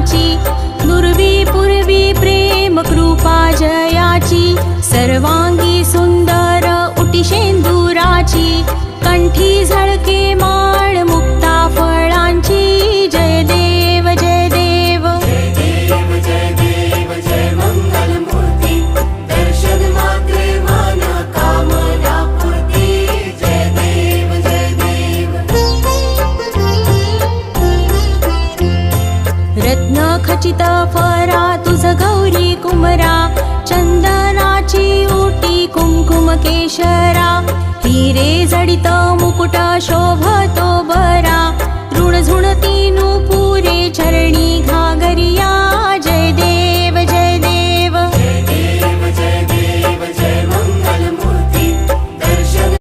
फळाची, दुर्वी पूर्वी प्रेम कृपा जयाची, सर्वांगी सुंदर उटी शेंदुराची, कंठी झळके माळ मुक्ता फळांची. जय देव जय देव जय देव जय देव जय मंगल मूर्ती, दर्शन मात्रे मन कामना पूर्ती. जय देव जय देव. रत्न खचित फरा तुझ गौरी कुमरा, चंदनाची ओटी कुंकुम केशरा, हिरे जडित मुकुट शोभतो बरा, ऋण झुणती नुपुरे चरणी घागरिया.